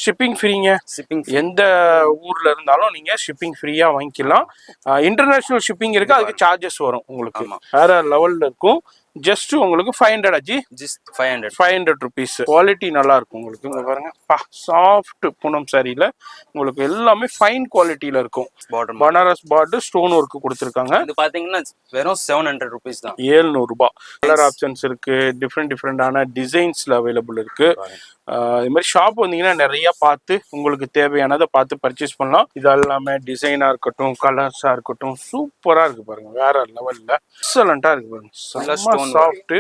Shipping ஃப்ரீங்க. எந்த ஊர்ல இருந்தாலும் நீங்க ஷிப்பிங் ஃப்ரீயா வாங்கிக்கலாம். இன்டர்நேஷனல் ஷிப்பிங் இருக்கு, அதுக்கு சார்ஜஸ் வரும் உங்களுக்கு, வேற லெவல்ல இருக்கும். ஜஸ்ட் உங்களுக்கு 500 அஜி, 500 ருபீஸ். குவாலிட்டி நல்லா இருக்கும் உங்களுக்கு. இங்க பாருங்க, சாஃப்ட் பூனம் சாரியில உங்களுக்கு எல்லாமே ஃபைன் குவாலிட்டியில இருக்கும். பனாரஸ் பார்டர் ஸ்டோன் ஒர்க் கொடுத்துருக்காங்க. இது பாத்தீங்கன்னா வெறும் 700 ருபீஸ் தான், 700 ரூபாய். கலர் ஆப்ஷன்ஸ் இருக்கு, டிஃப்ரெண்டான டிசைன்ஸ்ல அவைலபிள் இருக்கு. இது மாதிரி ஷாப் வந்தீங்கன்னா நிறைய பார்த்து உங்களுக்கு தேவையானதை பார்த்து பர்ச்சேஸ் பண்ணலாம். இது எல்லாமே டிசைனா இருக்கட்டும், கலர்ஸா இருக்கட்டும், சூப்பரா இருக்கு பாருங்க. வேற லெவல்ல எக்ஸலண்டா இருக்கு பாருங்க. Soft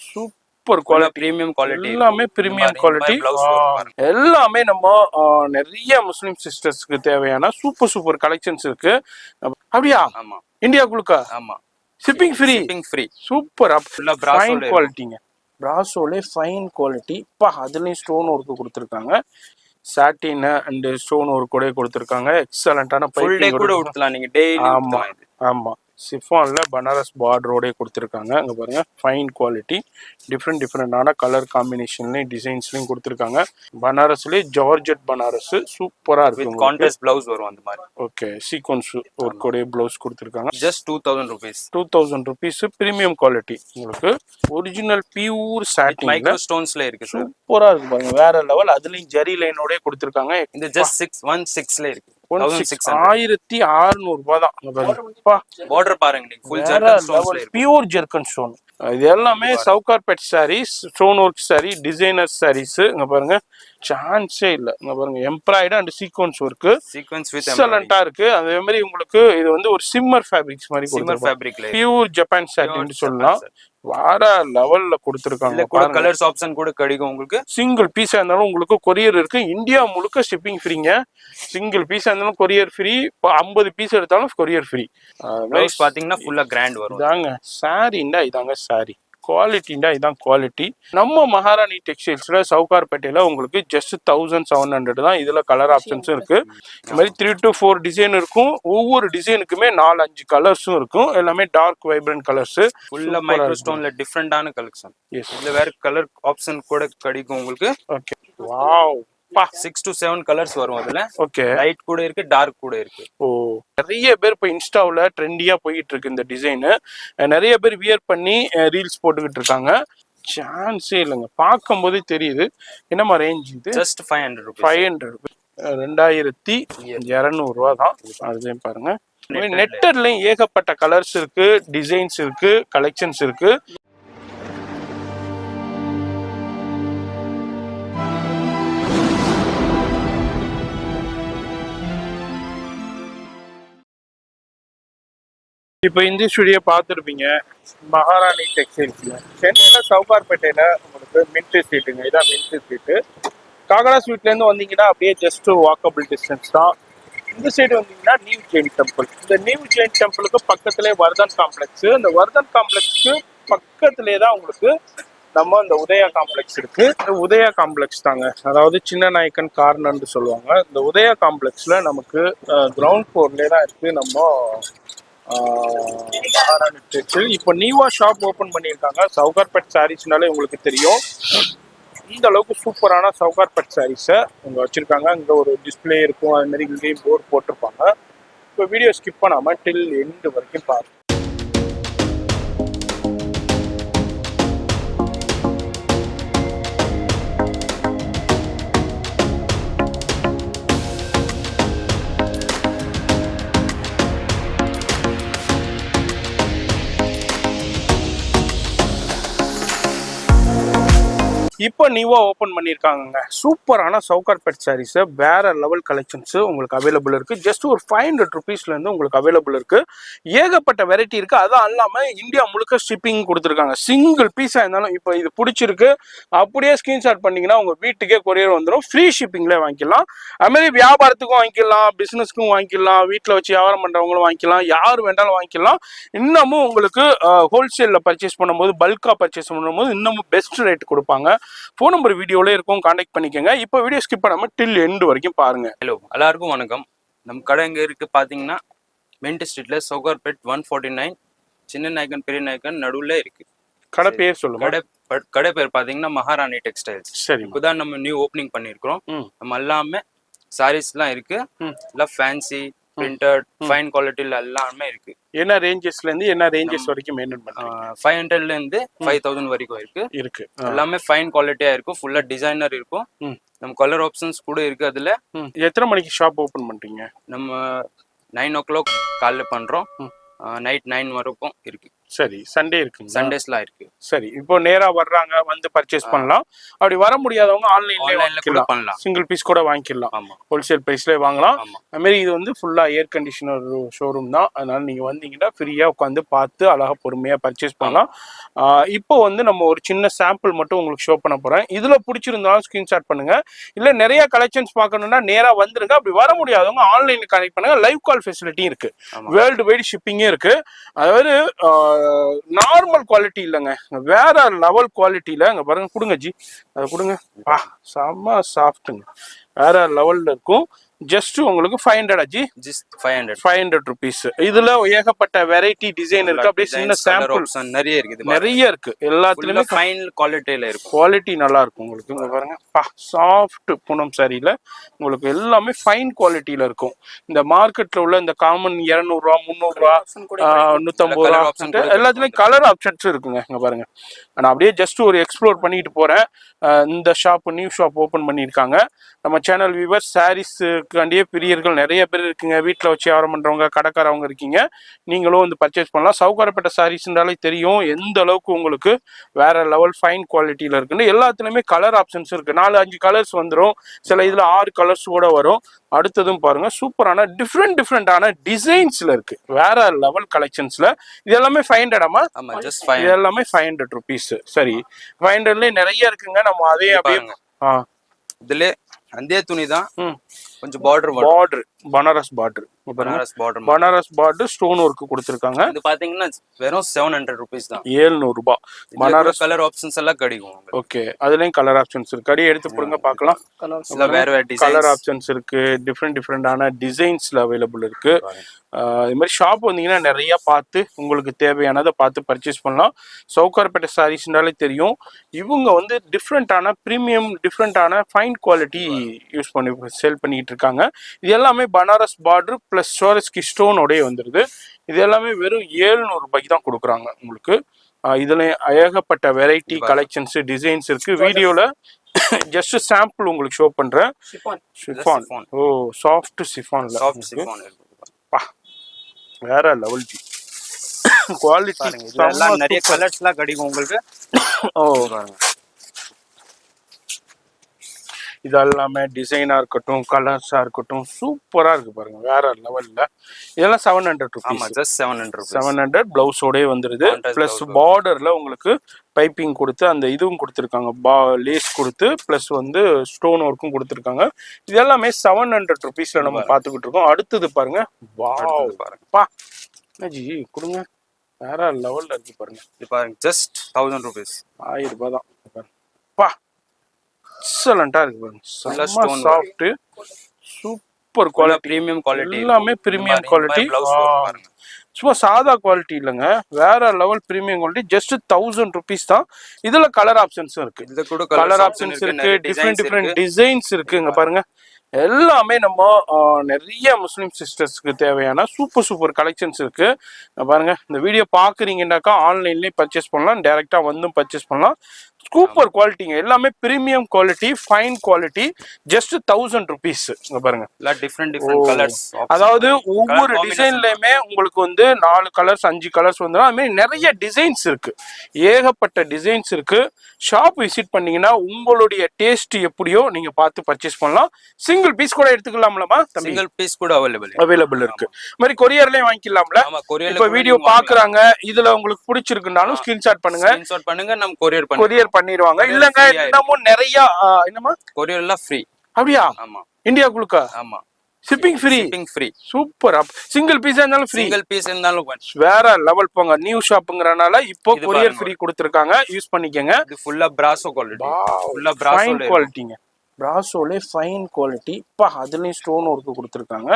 super quality, premium quality, எல்லாமே பிரீமியம் குவாலிட்டி. எல்லாமே நம்ம நிறைய முஸ்லிம் சிஸ்டர்ஸ்க்கு தேவையான சூப்பர் கலெக்ஷன்ஸ் இருக்கு. அப்படியா? ஆமா, இந்தியாக்குள்ளுக்கா? ஆமா, ஷிப்பிங் ஃப்ரீ. சூப்பர். ஃபைன் குவாலிட்டிங்க. பிராசோலே ஃபைன் குவாலிட்டி. அதுலயும் ஸ்டோன் ஒர்க் கொடுத்துருக்காங்க. சாட்டின் அண்ட் ஸ்டோன் ஒர்க் கூட கொடுத்துருக்காங்க. எக்ஸலண்டான பைப்பிங் கூட கொடுக்கலாம் நீங்க டெய்லி. ஆமா ஆமா, சிஃபான்ல பனாரஸ் பார்டரோட கொடுத்துருக்காங்க. அங்க பாருங்க, ஃபைன் குவாலிட்டி. டிஃப்ரெண்டான கலர் காம்பினேஷன்லயும் டிசைன்ஸ்லயும் கொடுத்துருக்காங்க. பனாரஸ்லயே ஜார்ஜெட் பனாரஸ் சூப்பரா இருக்கு. கான்ட்ராஸ்ட் பிளவுஸ் வரும் அந்த மாதிரி. ஓகே, சீக்வன்ஸ் ஒர்க்கோட பிளவுஸ் கொடுத்துருக்காங்க. Just 2000 rupees. 2000 rupees. Premium quality உங்களுக்கு. ஒரிஜினல் பியூர் சாட்டின் மைக்ரோ ஸ்டோன்ஸ்ல இருக்கு. சூப்பரா இருக்கு பாருங்க, வேற லெவல். அதுலயும் ஜெரி லைனோட கொடுத்துருக்காங்க. இந்த ஜஸ்ட் 616ல இருக்கு. 1600 ரூபாய் தான். பார்டர் பாருங்க, ஃபுல் ஜெர்கன் ஸ்டோன்ஸ்ல இருக்கு. Pure zircon stone. இது எல்லாமே Sowcarpet saris, stone work sari, designer saris. இங்க பாருங்க, சான்ஸே இல்ல. இங்க பாருங்க, embroidery and sequins work, sequins with எக்ஸலண்டா இருக்கு. அதே மாதிரி உங்களுக்கு இது வந்து ஒரு சிம்மர் ஃபேப்ரிக்ஸ் மாதிரி கொடுத்திருக்காங்க. பியூர் ஜப்பான் சாரின்னு சொல்லலாம். வேற லெவல்ல கொடுத்துருக்காங்க. கலர்ஸ் ஆப்ஷன் கூட கிடைக்கும் உங்களுக்கு. சிங்கிள் பீஸா இருந்தாலும் உங்களுக்கு கொரியர் இருக்கு. இந்தியா முழுக்க ஷிப்பிங் ஃப்ரீங்க. சிங்கிள் பீஸா இருந்தாலும் கொரியர் ஃப்ரீ. 50 பீஸ் எடுத்தாலும் கொரியர் ஃப்ரீ. பாத்தீங்கன்னா ஃபுல்லா கிராண்ட் வரும். இதாங்க சாரிண்டா, இதாங்க சாரி குவாலிட்டிண்டா, இதான் குவாலிட்டி. நம்ம மகாராணி டெக்ஸ்டைல்ஸ்ல சவுகார்பேட்டையில உங்களுக்கு ஜஸ்ட் 1700 தான். இதுல கலர் ஆப்ஷன்ஸும் இருக்கு. இந்த மாதிரி 3 to 4 டிசைன் இருக்கும். ஒவ்வொரு டிசைனுக்குமே 4-5 கலர்ஸும் இருக்கும். எல்லாமே டார்க் வைப்ரண்ட் கலர்ஸ். ஃபுல்லா மைக்ரோ ஸ்டோன்ல டிஃப்ரெண்டான கலெக்ஷன். இதுல வேற கலர் ஆப்ஷன் கூட கிடைக்கும் உங்களுக்கு. Okay, wow. 6 to 7 கலர்ஸ் வரும் அதுல. ஓகே, லைட் கூட இருக்கு, டார்க் கூட இருக்கு. ஓ, நிறைய பேர் இப்போ இன்ஸ்டாவில் ட்ரெண்டியா போயிட்டு இருக்கு இந்த டிசைனு. நிறைய பேர் வியர் பண்ணி ரீல்ஸ் போட்டுக்கிட்டு இருக்காங்க. சான்ஸே இல்லைங்க, பார்க்கும் போதே தெரியுது. என்னமா ரேஞ்ச் இது? Just 500 rupees. 500 2200 ரூபா தான். அதுலேயும் பாருங்க, நெட்டர்லயும் ஏகப்பட்ட கலர்ஸ் இருக்கு, டிசைன்ஸ் இருக்கு, கலெக்ஷன்ஸ் இருக்கு. இப்போ இந்த ஸ்டுடியோ பார்த்துருப்பீங்க, மகாராணி டெக்ஸ்டைல்ஸ்ல சென்னையில சவுகார்பேட்டையில உங்களுக்கு மின்ட் ஸ்ட்ரீட்டுங்க. இதான் மின்ட் ஸ்ட்ரீட்டு. காகரா ஸ்ட்ரீட்லேருந்து வந்தீங்கன்னா அப்படியே ஜஸ்ட் வாக்கபிள் டிஸ்டன்ஸ் தான். இந்த சைடு வந்தீங்கன்னா நியூ ஜெயின் டெம்பிள். இந்த நியூ ஜெயின் டெம்பிளுக்கு பக்கத்துலேயே வர்தன் காம்ப்ளெக்ஸ். இந்த வர்தன் காம்ப்ளெக்ஸ்க்கு பக்கத்துலேயே தான் உங்களுக்கு நம்ம இந்த உதயா காம்ப்ளெக்ஸ் இருக்கு. இந்த உதயா காம்ப்ளெக்ஸ் தாங்க, அதாவது சின்ன நாயக்கன் கார்னர்னு சொல்லுவாங்க. இந்த உதயா காம்ப்ளெக்ஸ்ல நமக்கு கிரவுண்ட் ஃப்ளோர்லேயே தான் இருக்கு நம்ம மகாராணி டெக்ஸ்டைல். இப்போ நியூவா ஷாப் ஓபன் பண்ணியிருக்காங்க. சவுகார்பேட் சாரீஸ்னாலே உங்களுக்கு தெரியும். இந்த அளவுக்கு சூப்பரான சவுகார்பேட் சாரீஸை இங்கே வச்சிருக்காங்க. இங்கே ஒரு டிஸ்பிளே இருக்கும், அது மாதிரி இங்கேயும் போர்டு போட்டிருப்பாங்க. இப்போ வீடியோ ஸ்கிப் பண்ணாமல் டில் எண்டு வரைக்கும் பாருங்க. இப்போ நியூவா ஓப்பன் பண்ணியிருக்காங்க சூப்பரான சவுகார்பேட் சாரீஸை. வேற லெவல் கலெக்ஷன்ஸ் உங்களுக்கு அவைலபிள் இருக்கு. ஜஸ்ட் ஒரு 500 ருபீஸ்லேருந்து உங்களுக்கு அவைலபிள் இருக்கு. ஏகப்பட்ட வெரைட்டி இருக்கு. அதுவும் இல்லாமல் இந்தியா முழுக்க ஷிப்பிங் கொடுத்துருக்காங்க. சிங்கிள் பீஸாக இருந்தாலும் இப்போ இது பிடிச்சிருக்கு அப்படியே ஸ்கிரீன்ஷாட் பண்ணீங்கன்னா உங்கள் வீட்டுக்கே கொரியர் வந்துடும். ஃப்ரீ ஷிப்பிங்ல வாங்கிக்கலாம். அதுமாதிரி வியாபாரத்துக்கும் வாங்கிக்கலாம், பிஸ்னஸ்க்கும் வாங்கிக்கலாம், வீட்டில் வச்சு வியாபாரம் பண்ணுறவங்களும் வாங்கிக்கலாம், யார் வேண்டாலும் வாங்கிக்கலாம். இன்னமும் உங்களுக்கு ஹோல்சேலில் பர்ச்சேஸ் பண்ணும்போது, பல்காக பர்ச்சேஸ் பண்ணும்போது இன்னமும் பெஸ்ட் ரேட் கொடுப்பாங்க. ஃபோன் நம்பர் வீடியோல இருக்கும், கான்டாக்ட் பண்ணிக்கோங்க. இப்போ வீடியோ ஸ்கிப் பண்ணாம டில் எண்டு வரைக்கும் பாருங்க. ஹலோ, எல்லாருக்கும் வணக்கம். நம்ம கடை எங்க இருக்கு பாத்தீங்கன்னா மின்ட் ஸ்ட்ரீட்ல சவுகார்பேட் 149 சின்ன நாயக்கன் பெரிய நாயக்கன் நடுவுல இருக்கு. கடை பேர் சொல்லுங்க. கடை கடை பேர் பாத்தீங்கன்னா மகாராணி டெக்ஸ்டைல்ஸ். சரி. இப்பதான் நம்ம நியூ ஓப்பனிங் பண்ணிருக்கிறோம். ம். நம்ம எல்லாமே சாரீஸ்லாம் இருக்கு. ம். எல்லாம் ஃபேன்சி பிரிண்டட் ஃபைன் குவாலிட்டில எல்லாமே இருக்கு. என்ன ரேஞ்சஸ்ல இருந்து என்ன ரேஞ்சஸ் வரைக்கும் மெயின்டைன் பண்றீங்க? 500ல இருந்து 5000 வரைக்கும் இருக்கு. எல்லாமே ஃபைன் குவாலிட்டியா இருக்கும். ஃபுல்லா டிசைனர் இருக்கும். நம்ம கலர் ஆப்ஷன்ஸ் கூட இருக்கு அதுல. எத்தனை மணிக்கு ஷாப் ஓபன் பண்றீங்க? நம்ம 9 o'clock காலைல பண்றோம். நைட் 9 வரைக்கும் இருக்கு. சரி. சண்டே இருக்குங்க? சண்டேஸ்லாம் இருக்கு. சரி. இப்போ நேரா வர்றாங்க வந்து பர்ச்சேஸ் பண்ணலாம். அப்படி வர முடியாதவங்க ஆன்லைன்ல கூட பண்ணலாம். சிங்கிள் பீஸ் கூட வாங்கிக்கலாம். ஆமா. ஹோல்சேல் பிரைஸ்ல வாங்கலாம். அது மாதிரி இது வந்து ஃபுல்லா ஏர் கண்டிஷனர் ஷோரூம் தான். அதனால நீங்க வந்தீங்கன்னா ஃப்ரீயா உட்காந்து பார்த்து அழகா பொறுமையா பர்ச்சேஸ் பண்ணலாம். இப்போ வந்து நம்ம ஒரு சின்ன சாம்பிள் மட்டும் உங்களுக்கு ஷோ பண்ண போறேன். இதுல பிடிச்சிருந்தாலும் ஸ்கிரீன்ஷாட் பண்ணுங்க. இல்ல நிறைய கலெக்ஷன்ஸ் பார்க்கணும்னா நேரா வந்துருங்க. அப்படி வர முடியாதவங்க ஆன்லைன்ல கனெக்ட் பண்ணுங்க. லைவ் கால் ஃபெசிலிட்டி இருக்கு. வேர்ல்டு வைடு ஷிப்பிங்கே இருக்கு. அதாவது நார்மல் குவாலிட்டி இல்லைங்க, வேற லெவல் குவாலிட்டியில இங்க பாருங்க. கொடுங்க ஜி, அதை கொடுங்க. செம்ம சாஃப்ட்டுங்க, வேற லெவல்ல இருக்கும். ஜஸ்ட் உங்களுக்கு 500 ஜி, 500 ருபீஸ். இதுல ஏகப்பட்ட வெரைட்டி டிசைன் இருக்கு. அப்படியே சின்ன சாம்பிள் நிறைய இருக்கு. எல்லாத்துலயுமே ஃபைன் குவாலிட்டில இருக்கு. குவாலிட்டி நல்லா இருக்கும் உங்களுக்கு. இங்க பாருங்க, சாஃப்ட் பூனம் சாரியில உங்களுக்கு எல்லாமே ஃபைன் குவாலிட்டியில இருக்கும். இந்த மார்க்கெட்ல உள்ள இந்த காமன் 200 ரூபா 300 ரூபா 150 ரூபா எல்லாத்துலயும் கலர் ஆப்ஷன்ஸ் இருக்குங்க. இங்க பாருங்க, நான் அப்படியே ஜஸ்ட் ஒரு எக்ஸ்ப்ளோர் பண்ணிட்டு போறேன். இந்த ஷாப் நியூ ஷாப் ஓபன் பண்ணியிருக்காங்க. நம்ம சேனல் வியூவர் சாரீஸ்க்காண்டியே பிரியர்கள் நிறைய பேர் இருக்குங்க. வீட்டில் வச்சு வியாபாரம் பண்றவங்க, கடைக்காரவங்க இருக்கீங்க. நீங்களும் வந்து பர்ச்சேஸ் பண்ணலாம். சவுகாரப்பட்ட சாரீஸ்ன்றாலே தெரியும் எந்த அளவுக்கு உங்களுக்கு வேற லெவல் ஃபைன் குவாலிட்டியில இருக்குன்னு. எல்லாத்துலயுமே கலர் ஆப்ஷன்ஸ் இருக்கு. 4-5 கலர்ஸ் வந்துடும். சில இதுல 6 கலர்ஸ் கூட வரும். அடுத்ததும் பாருங்க, சூப்பரான டிஃப்ரெண்டான டிசைன்ஸ்ல இருக்கு. வேற லெவல் கலெக்ஷன்ஸ்ல. இது எல்லாமே 500 இது எல்லாமே 500 ருபீஸ். சரி, 500ல நிறைய இருக்குங்க. நம்ம அதே அப்படியே இதுல அந்த துணி தான் கொஞ்சம் border Banaras border stone work கொடுத்திருக்காங்க. இது பாத்தீங்கன்னா வெறும் 700 ருபீஸ் தான். 700 ரூபாய். பனாரஸ் கலர் ஆப்ஷன்ஸ் எல்லாம் கிடைக்கும். ஓகே, அதுலயும் கலர் ஆப்ஷன்ஸ் இருக்கு. அடி எடுத்து போடுங்க பார்க்கலாம். வேற கலர் ஆப்ஷன்ஸ் இருக்கு. டிஃப்ரெண்டான டிசைன்ஸ்ல அவைலபிள் இருக்கு. இது மாதிரி ஷாப் வந்தீங்கன்னா நிறைய பார்த்து உங்களுக்கு தேவையானதை பார்த்து பர்ச்சேஸ் பண்ணலாம். சவுகார்பேட்டை சாரீஸ்னாலே தெரியும். இவங்க வந்து டிஃப்ரெண்டான ப்ரீமியம் டிஃப்ரெண்டான ஃபைன் குவாலிட்டி யூஸ் பண்ணி சேல் பண்ணிட்டு இருக்காங்க. இது எல்லாமே பனாரஸ் பார்டர் பிளஸ் சோரஸ்கி ஸ்டோனோடய வந்துருது. இது எல்லாமே வெறும் 700 ரூபாய்க்கு தான் கொடுக்குறாங்க உங்களுக்கு. இதுல ஏகப்பட்ட வெரைட்டி கலெக்ஷன்ஸ் டிசைன்ஸ் இருக்கு. வீடியோல ஜஸ்ட் சாம்பிள் உங்களுக்கு ஷோ பண்றேன். சிஃபான். ஓ, சாஃப்ட் சிஃபான்ல வேற லெவல் குவாலிட்டி. இதெல்லாம் நிறைய கலர்ஸ்லாம் கிடைக்கும் உங்களுக்கு. ஓ, இதெல்லாமே டிசைனா இருக்கட்டும், கலர்ஸா இருக்கட்டும், சூப்பரா இருக்கு பாருங்க, வேற லெவல்ல. இதெல்லாம் 700 ருபீஸ். 700 பிளவுஸோடய வந்துருது. பிளஸ் பார்டர்ல உங்களுக்கு பைப்பிங் கொடுத்து அந்த இதுவும் கொடுத்துருக்காங்க, லேஸ் கொடுத்து பிளஸ் வந்து ஸ்டோன் ஒர்க்கும் கொடுத்துருக்காங்க. இது எல்லாமே 700 ருபீஸ்ல நம்ம பார்த்துக்கிட்டு இருக்கோம். அடுத்தது பாருங்க, வாவ் பாருங்கப்பா, ஜி கொடுங்க, வேற லெவல்ல இருக்கு பாருங்க. இது பாருங்க, ஜஸ்ட் 1000 ருபீஸ், 1000 ரூபாய் தான். பா, எக்ஸலண்டா இருக்கு பாருங்க. Soft super quality, premium quality, எல்லாமே பிரீமியம் குவாலிட்டி. சும்மா சாதா குவாலிட்டி இல்லைங்க, வேற level premium quality. Just 1000 rupees தான். இதுல கலர் ஆப்ஷன்ஸும் இருக்கு. கலர் ஆப்ஷன்ஸ் இருக்கு, டிஃப்ரெண்ட் டிசைன்ஸ் இருக்கு. இங்க பாருங்க, எல்லாமே நம்ம நிறைய முஸ்லீம் சிஸ்டர்ஸ்க்கு தேவையான சூப்பர் கலெக்ஷன்ஸ் இருக்கு. பாருங்க, இந்த வீடியோ பாக்குறீங்கன்னாக்கா ஆன்லைன்லயே பர்ச்சேஸ் பண்ணலாம், டைரக்டா வந்தும் பர்ச்சேஸ் பண்ணலாம். சூப்பர் குவாலிட்டிங்க, எல்லாமே premium quality, fine quality. Just 1000 rupees. இங்க பாருங்க, டிஃப்ரெண்ட் கலர்ஸ். அதாவது ஒவ்வொரு டிசைன்லயுமே உங்களுக்கு வந்து 4 கலர்ஸ் 5 கலர்ஸ் வந்துடும். அது மாதிரி நிறைய டிசைன்ஸ் இருக்கு, ஏகப்பட்ட டிசைன்ஸ் இருக்கு. ஷாப் விசிட் பண்ணீங்கன்னா உங்களுடைய டேஸ்ட் எப்படியோ நீங்க பார்த்து பர்ச்சேஸ் பண்ணலாம். சிங்கிள் பீஸ் கூட எடுத்துக்கலாம்லமா? சிங்கிள் பீஸ் கூட அவைலபிள் இருக்கு. மாதிரி கொரியர்லயே வாங்கிக்கலாம்ல? இப்ப வீடியோ பாக்குறாங்க, இதுல உங்களுக்கு பிடிச்சிருக்குனாலும் ஸ்கிரீன்ஷாட் பண்ணுங்க, நம்ம கொரியர் பண்ணிடுவாங்க. இல்லங்க, இன்னமும் நிறைய என்னமா கொரியர் எல்லாம் ஃப்ரீ. அப்படியா? ஆமா, இந்தியாக்குள்ள. ஆமா, shipping free. Super. Single piece இருந்தாலும் ஃப்ரீ, சிங்கிள் பீஸ் இருந்தாலும் வேற லெவல் போங்க. நியூ ஷாப்ங்கறனால இப்போ கொரியர் ஃப்ரீ கொடுத்திருக்காங்க, யூஸ் பண்ணிக்கங்க. இது ஃபுல்லா பிராசோ குவாலிட்டி, ஃபுல்லா பிராசோ குவாலிட்டிங்க. பிராசோலே ஃபைன் குவாலிட்டி. பா, அதுலயும் ஸ்டோன் ஒர்க் கொடுத்திருக்காங்க.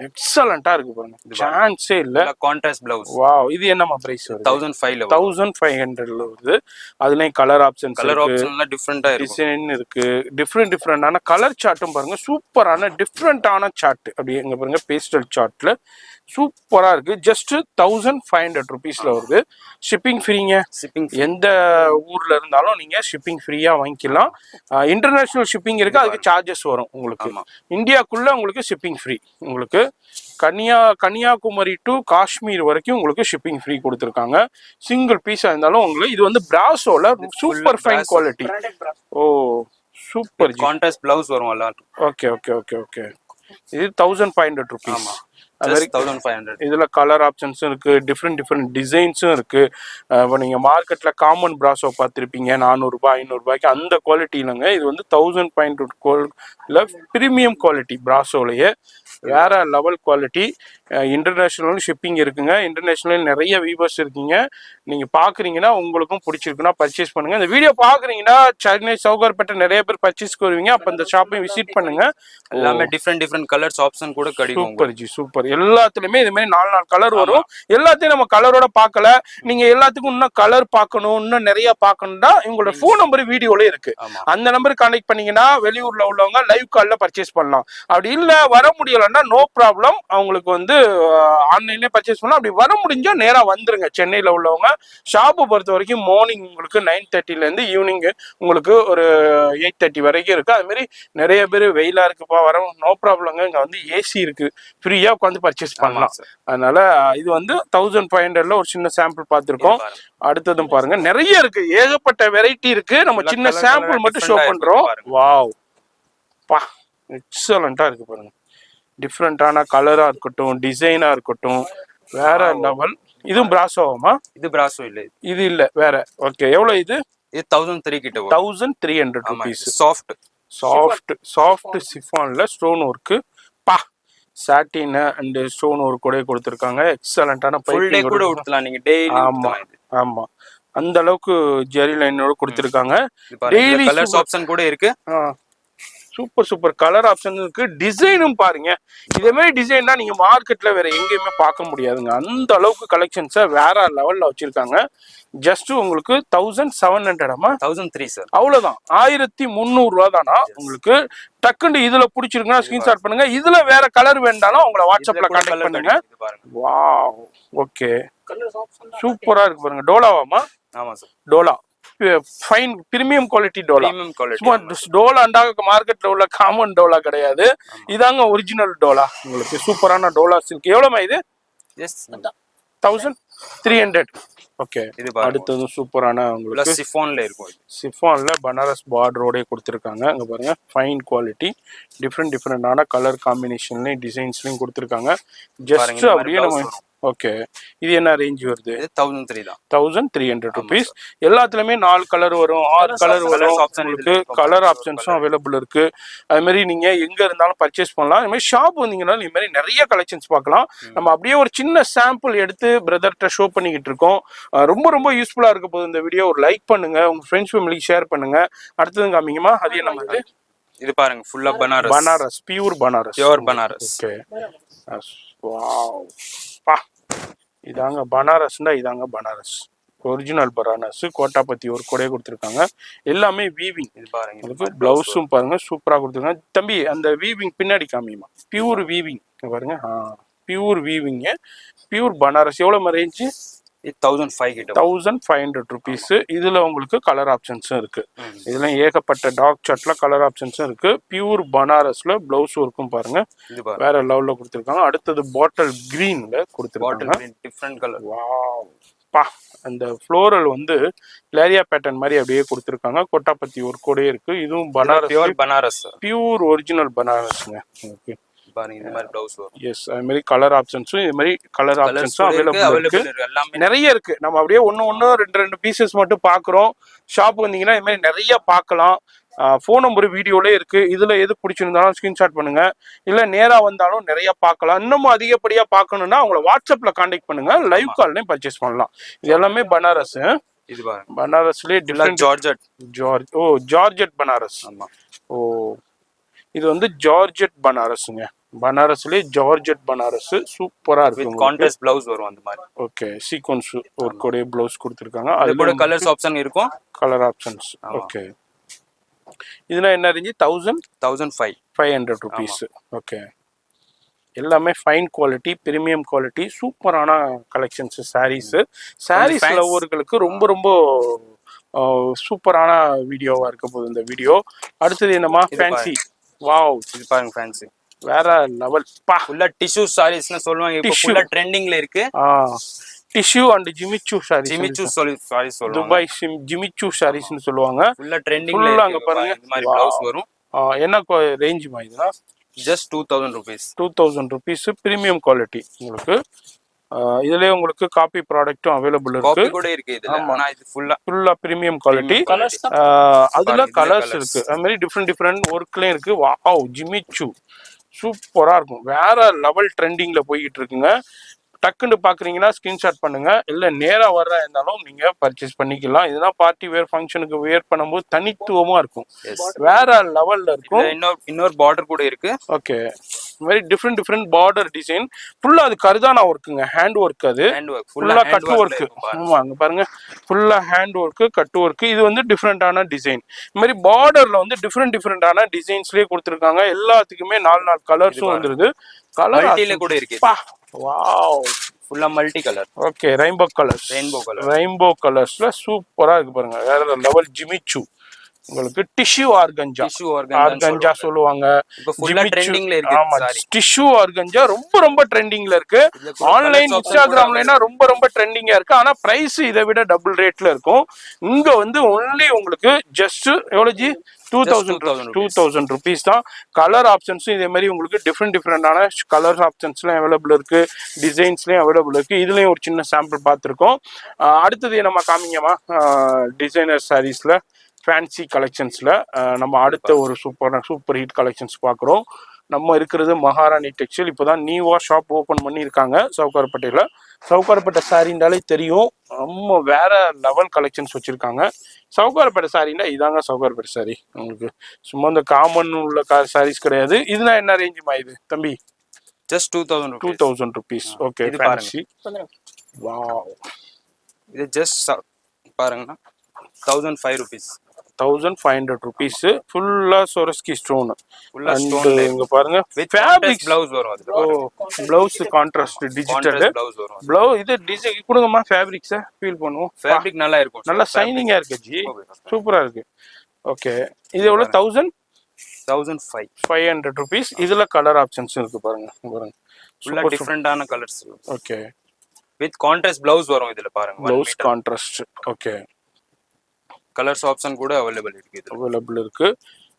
எக்ஸலண்டா இருக்கு பாருங்க, சான்ஸே இல்ல. Contrast blouse. வாவ், இது என்னமா பிரைஸ் வருது? 1500 1500 வருது. அதுலயும் கலர் ஆப்ஷன்ஸ் கலர் இருக்கு, ஆப்ஷன்லாம் டிஃபரெண்டா இருக்கு, டிசைன் இருக்கு, டிஃப்ரெண்டான கலர் சார்ட்டும் பாருங்க, சூப்பரான டிஃப்ரெண்டான சார்ட். அப்படியே இங்க பாருங்க, பேஸ்டல் சார்ட்ல சூப்பரா இருக்கு. ஜஸ்ட் 1500 ருபீஸ்ல வருது. ஷிப்பிங் ஃப்ரீங்க. எந்த ஊர்ல இருந்தாலும் நீங்க ஷிப்பிங் ஃப்ரீயா வாங்கிக்கலாம். இன்டர்நேஷனல் ஷிப்பிங் இருக்கு, அதுக்கு சார்ஜஸ் வரும் உங்களுக்கு. இந்தியாக்குள்ள உங்களுக்கு ஷிப்பிங் ஃப்ரீ. உங்களுக்கு கன்னியாகுமரி டு காஷ்மீர் வரைக்கும் உங்களுக்கு ஷிப்பிங் ஃப்ரீ கொடுத்துருக்காங்க. சிங்கிள் பீஸா இருந்தாலும் உங்களுக்கு இது வந்து பிராசோல சூப்பர் ஃபைன் குவாலிட்டி. ஓ சூப்பர், கான்ட்ராஸ்ட் பிளவுஸ் வரும் எல்லாம். Okay okay okay okay. இது 1500 ருபீஸ். 1500. இதுல கலர் ஆப்ஷன்ஸும் இருக்கு, டிஃப்ரெண்ட் டிசைன்ஸும் இருக்கு. இப்போ நீங்க மார்க்கெட்ல காமன் பிராசோ பார்த்துருப்பீங்க 400 ரூபாய் 500 ரூபாய்க்கு, அந்த குவாலிட்டி இல்லைங்க. இது வந்து 1500 பிரீமியம் குவாலிட்டி பிராசோலயே, வேற லெவல் குவாலிட்டி. இன்டர்நேஷனல் ஷிப்பிங் இருக்குங்க. இன்டர்நேஷனல் நிறைய வீவர்ஸ் இருக்கீங்க. நீங்க பாக்குறீங்கன்னா உங்களுக்கும் பிடிச்சிருக்குன்னா பர்ச்சேஸ் பண்ணுங்க. இந்த வீடியோ பாக்குறீங்கன்னா சென்னை சவுகார்பேட்டை நிறைய பேர் பர்ச்சேஸ்க்கு வருவீங்க. அப்ப இந்த ஷாப்பையும் விசிட் பண்ணுங்க. எல்லாமே டிஃப்ரெண்ட் கலர்ஸ் ஆப்ஷன் கூட கிடைக்கும். Super ji, super. எல்லாத்துலயுமே இது மாதிரி 4 கலர் வரும். எல்லாத்தையும் நம்ம கலரோட பார்க்கல. நீங்க எல்லாத்துக்கும் இன்னும் கலர் பார்க்கணும், இன்னும் நிறைய பார்க்கணும்னா உங்களோட போன் நம்பர் வீடியோல இருக்கு. அந்த நம்பருக்கு கான்டாக்ட் பண்ணீங்கன்னா வெளியூர்ல உள்ளவங்க லைவ் கால்ல பர்ச்சேஸ் பண்ணலாம். அப்படி இல்ல வர முடியலன்னா நோ ப்ராப்ளம், அவங்களுக்கு வந்து ஆன்லைன்ல பர்ச்சேஸ் பண்ணலாம். அப்படி வர முடிஞ்சா நேரா வந்துருங்க. சென்னையில உள்ளவங்க ஷாப்பை பொறுத்த வரைக்கும் மார்னிங் உங்களுக்கு 9:30ல இருந்து ஈவினிங் உங்களுக்கு ஒரு 8:30 வரைக்கும் இருக்கு. அது மாதிரி நிறைய பேர் வெயிலா இருக்குப்பா வர, நோ ப்ராப்ளங்க. இங்க வந்து ஏசி இருக்கு, ஃப்ரீயா உட்காந்து பர்ச்சேஸ் பண்ணலாம். அதனால இது வந்து 1500ல ஒரு சின்ன சாம்பிள் பார்த்திருக்கோம். அடுத்ததும் பாருங்க, நிறைய இருக்கு, ஏகப்பட்ட வெரைட்டி இருக்கு. நம்ம சின்ன சாம்பிள் மட்டும் ஷோ பண்றோம். வாவ் பா, எக்ஸலண்டா இருக்கு பாருங்க. டிஃப்ரெண்டான கலரா இருக்கட்டும், டிசைனா இருக்கட்டும், வேற லெவல். இதுவும் பிராசோவாமா? இது பிராசோ இல்ல, இது இல்ல, வேற. ஓகே, எவ்வளவு இது? இது 1300 கிட்ட வரும். 1300 ரூபீஸ். சாஃப்ட் சிஃபான்ல ஸ்டோன் ஒர்க். பா, சாட்டின் அண்ட் ஸ்டோன் ஒர்க் கூட கொடுத்திருக்காங்க. எக்ஸலண்டான பைப்பிங் கூட கொடுக்கலாம் நீங்க டெய்லி. ஆமா ஆமா, அந்த அளவுக்கு ஜெரி லைனோட கொடுத்திருக்காங்க. டெய்லி கலர்ஸ் ஆப்ஷன் கூட இருக்கு. சூப்பர் கலர் ஆப்ஷன் இருக்கு. டிசைனும் பாருங்க, இதே மாதிரி டிசைன் தான் நீங்க மார்க்கெட்ல வேற எங்கேயுமே பார்க்க முடியாதுங்க. அந்த அளவுக்கு கலெக்ஷன்ஸை வேற லெவல்ல வச்சிருக்காங்க. ஜஸ்ட் உங்களுக்கு 1700 1300 சார், அவ்வளவுதான். 1300 ரூபா தானா உங்களுக்கு. டக்குன்னு இதுல பிடிச்சிருக்குன்னா ஸ்கிரீன்ஷாட் பண்ணுங்க. இதுல வேற கலர் வேண்டாலும் உங்களை வாட்ஸ்அப்ல கான்டாக்ட் பண்ணுங்க. வாவ், ஓகே, சூப்பரா இருக்கு பாருங்க. டோலாவாமா? ஆமா sir, Dola fine premium quality Dola. சும்மா டோலாண்டா மார்க்கெட்ல உள்ள காமன் டோலா கிடையாது, இதாங்க ஒரிஜினல் டோலா. உங்களுக்கு சூப்பரான டோலா சில்க். எவ்வளவுமா இது? 1300. ஓகே, அடுத்தது சூப்பரான உங்களுக்கு சிஃபான்ல இருக்கும். சிஃபான்ல பனாரஸ் பார்டரோட கொடுத்துருக்காங்க. அங்க பாருங்க, ஃபைன் குவாலிட்டி, டிஃப்ரெண்டான கலர் காம்பினேஷன்லயும் டிசைன்ஸ்லயும் கொடுத்துருக்காங்க. ஜஸ்ட் அப்படியே நம்ம. ஓகே, இது என்ன ரேஞ்ச் வருது? 1300 தான். 1300 ருபீஸ். எல்லாத்துலயுமே 4 கலர் வரும், 6 கலர் வரும். உங்களுக்கு கலர் ஆப்ஷன்ஸும் அவைலபிள் இருக்கு. அது மாதிரி நீங்க எங்க இருந்தாலும் பர்ச்சேஸ் பண்ணலாம். அது மாதிரி ஷாப் வந்தீங்கன்னா இது மாதிரி நிறைய கலெக்ஷன்ஸ் பார்க்கலாம். நம்ம அப்படியே ஒரு சின்ன சாம்பிள் எடுத்து பிரதர்கிட்ட ஷோ பண்ணிக்கிட்டு இருக்கோம். ரொம்ப யூஸ்ஃபுல்லா இருக்க போது இந்த வீடியோ. ஒரு லைக் பண்ணுங்க, உங்க ஃப்ரெண்ட்ஸ் ஃபேமிலிக்கு ஷேர் பண்ணுங்க. அடுத்தது காமிங்கம்மா, அது என்ன மாதிரி? இது பாருங்க, ஃபுல்லா Banaras, pure Banaras. Okay, wow பா, இதாங்க பனாரஸ்னா, இதாங்க பனாரஸ் ஒரிஜினல் பனாரஸ். கோட்டாபத்தி ஒரு கூட கொடுத்துருக்காங்க. எல்லாமே வீவிங். இது பாருங்க, பிளவுஸும் பாருங்க சூப்பரா கொடுத்துருக்காங்க. தம்பி அந்த வீவிங் பின்னாடி காமிமா. பியூர் வீவிங் பாருங்க, பியூர் வீவிங், பியூர் பனாரஸ். எவ்வளவு ரேஞ்சு? 1500 ருபீஸ். இதுல உங்களுக்கு கலர் ஆப்ஷன்ஸும் இருக்கு. இதுல ஏகப்பட்ட டார்க் சார்ட்ல கலர் ஆப்ஷன்ஸும் இருக்கு. பியூர் பனாரஸ்ல பிளவுஸ் ஒர்க்கும் பாருங்க வேற லெவல்ல கொடுத்துருக்காங்க. அடுத்தது பாட்டில் கிரீன்ல கொடுத்துருக்காங்க. Different colour. வாவ் பா, அந்த ஃப்ளோரல் வந்து லேரியா பேட்டர்ன் மாதிரி அப்படியே கொடுத்துருக்காங்க. கொட்டாப்பத்தி ஒரு கூட இருக்கு. இதுவும் பனாரஸ், பியூர் ஒரிஜினல் பனாரஸ்ங்க. ஓகே, பாருங்க, இந்த மாதிரி ப்ளவுஸ் வரும். எஸ், அது மாதிரி கலர் ஆப்ஷன்ஸும் இது மாதிரி கலர் ஆப்ஷன்ஸும் அவைலபிள் இருக்கு. நிறைய இருக்கு. நம்ம அப்படியே ஒன்னு ரெண்டு பீசஸ் மட்டும் பாக்குறோம். ஷாப் வந்தீங்கன்னா இது மாதிரி நிறைய பார்க்கலாம். ஃபோன் நம்பர் வீடியோலே இருக்கு. இதுல எது பிடிச்சிருந்தாலும் ஸ்கிரீன்ஷாட் பண்ணுங்க. இல்ல நேரா வந்தாலும் நிறைய பார்க்கலாம். இன்னமும் அதிகப்படியா பார்க்கணும்னா அவங்களை வாட்ஸ்அப்ல கான்டாக்ட் பண்ணுங்க. லைவ் கால்லையும் பர்ச்சேஸ் பண்ணலாம். இது எல்லாமே பனாரஸ். இது பாருங்க, பனாரஸ்லயே டிஃபரெண்ட் ஜார்ஜெட் பனாரஸ். ஆமா, ஓ, இது வந்து ஜார்ஜெட் பனாரஸ்ங்க. பனாரஸ்லயே ஜார்ஜெட் பனாரஸ் சூப்பரா இருக்கு வித் உங்களுக்கு. கான்ட்ராஸ்ட் பிளவுஸ் வரும் அந்த மாதிரி. ஓகே, சீக்வன்ஸ் ஒர்க்கோட ப்ளவுஸ் கொடுத்துருக்காங்க. அது அது கூட கலர்ஸ் ஆப்ஷன் இருக்கும். Colour options. ஓகே, இதுனா என்ன ரேஞ்ச்? 1500 rupees. ஓகே, எல்லாமே ஃபைன் குவாலிட்டி, பிரீமியம் குவாலிட்டி, சூப்பரான கலெக்ஷன்ஸ் சாரீஸ். சாரீஸ் லவர்களுக்கு ரொம்ப ரொம்ப சூப்பரான வீடியோவா இருக்க போகுது இந்த வீடியோ. அடுத்தது என்னமா? ஃபேன்சி. வாவ், இது பாருங்க ஃபேன்சி வேற லெவல் பா. ஃபுல்லா டிஷ்யூ சாரீஸ்னு சொல்லுவாங்க, இப்போ ஃபுல்லா ட்ரெண்டிங்ல இருக்கு. Tissue and ஜிமிச்சு saris. ஜிமிச்சு சாரீஸ் சொல்லுவாங்க, துபாய் ஜிமிச்சு சாரீஸ்னு சொல்லுவாங்க. ஃபுல்லா ட்ரெண்டிங்ல இருக்கு. அங்க பாருங்க இந்த மாதிரி ப்ளவுஸ் வரும். என்ன ரேஞ்சுமா இதுனா? Just 2000 rupees. 2000 rupees premium quality உங்களுக்கு. இதுலயே உங்களுக்கு காப்பி ப்ராடக்ட்டும் அவைலபிள் இருக்கு. காப்பி கூட இருக்கு இதுல. ஆனா இது ஃபுல்லா பிரீமியம் குவாலிட்டி. அதுல கலர்ஸ் இருக்கு. அது மாதிரி டிஃபரெண்ட் ஒர்க்லயும் இருக்கு. வாவ், ஜிமிச்சு சூப்பரா இருக்கும். வேற லெவல் ட்ரெண்டிங்ல போய்கிட்டு இருக்குங்க. டக்குன்னு பாக்குறீங்கன்னா ஸ்கிரீன்ஷாட் பண்ணுங்க, இல்ல நேரா வர்றா இருந்தாலும் நீங்க பர்ச்சேஸ் பண்ணிக்கலாம். இதெல்லாம் பார்ட்டி வேர் ஃபங்க்ஷனுக்கு வேர் பண்ணும்போது தனித்துவமா இருக்கும், வேற லெவல்ல இருக்கும். இன்னொரு பார்டர் கூட இருக்கு. Okay, very different border design. ஃபுல்லா அது கர்தானா ஒர்க்குங்க, ஹேண்ட் ஒர்க். அது ஃபுல்லா கட் ஒர்க். ஆமா, அங்க பாருங்க ஃபுல்லா ஹேண்ட் ஒர்க், கட் ஒர்க். இது வந்து டிஃப்ரெண்டான டிசைன். இந்த மாதிரி பார்டர்ல வந்து டிஃப்ரெண்டான டிசைன்ஸ்லயே கொடுத்துருக்காங்க. எல்லாத்துக்குமே 4 கலர்ஸும் வந்துருது. கலர் கூட இருக்கு. வாவ், ஃபுல்லா மல்டி கலர். ஓகே, ரெயின்போ கலர்ஸ்ல சூப்பரா இருக்கு பாருங்க. வேற லெவல் ஜிமிச்சு உங்களுக்கு. டிஷ்யூ ஆர்கஞ்சா சொல்லுவாங்க. டிஷ்யூ ஆர்கஞ்சா ரொம்ப ட்ரெண்டிங்ல இருக்கு. ஆன்லைன் இன்ஸ்டாகிராம்ல ரொம்ப ட்ரெண்டிங்கா இருக்கு. ஆனா பிரைஸ் இதை விட டபுள் ரேட்ல இருக்கும். இங்க வந்து ஒன்லி உங்களுக்கு ஜஸ்ட் எவ்வளவு ஜி? 2000 rupees தான். கலர் ஆப்ஷன்ஸும் இதே மாதிரி உங்களுக்கு டிஃப்ரெண்டான கலர் ஆப்ஷன்ஸ்லாம் அவைலபிள் இருக்கு. டிசைன்ஸ்லயும் அவைலபிள் இருக்கு. இதுலயும் ஒரு சின்ன சாம்பிள் பார்த்துருக்கோம். அடுத்தது நம்ம காமிங்கம்மா. டிசைனர் சாரீஸ்ல ஃபேன்சி கலெக்ஷன்ஸ்ல நம்ம அடுத்த ஒரு சூப்பர் ஹிட் கலெக்ஷன்ஸ் பார்க்குறோம். நம்ம இருக்கிறது மகாராணி டெக்ஸ்டைல். இப்போதான் நியூவா ஷாப் ஓப்பன் பண்ணியிருக்காங்க சவுகார்பேட்டையில. சவுகார்பேட்டை சாரின்னாலே தெரியும், நம்ம வேற லெவல் கலெக்ஷன்ஸ் வச்சிருக்காங்க. சவுகார்பேட்டை சாரின்னா இதாங்க சவுகார்பேட்டை சாரி. உங்களுக்கு சும்மா இந்த காமன் உள்ள சாரீஸ் கிடையாது. இதுனா என்ன ரேஞ்சுமா இது தம்பி? Just 2000 rupees. Okay, fancy. Wow, இது ஜஸ்ட் பாருங்க 1500 rupees. 1500 rupees. ஃபுல்லா சொரஸ்கி ஸ்டோன். இங்க பாருங்க ஃபேப்ரிக் ப்ளவுஸ் வரும். அது ப்ளவுஸ் கான்ட்ராஸ்ட் டிஜிட்டல் ப்ளவுஸ். இது டிசைன் கொடுங்கம்மா. ஃபேப்ரிக்ஸ் ஃபீல் பண்ணுவோம். ஃபேப்ரிக் நல்லா இருக்கும், நல்லா ஷைனிங்கா இருக்கு ஜி, சூப்பரா இருக்கு. ஓகே, இது எவ்வளவு? 1500 rupees. இதுல கலர் ஆப்ஷன்ஸ் இருக்கு பாருங்க. ஃபுல்லா டிஃபரெண்டான colours. Okay, with contrast blouse வரும். இதுல பாருங்க blouse contrast. Okay, colours option கூட அவைலபிள் இருக்கு.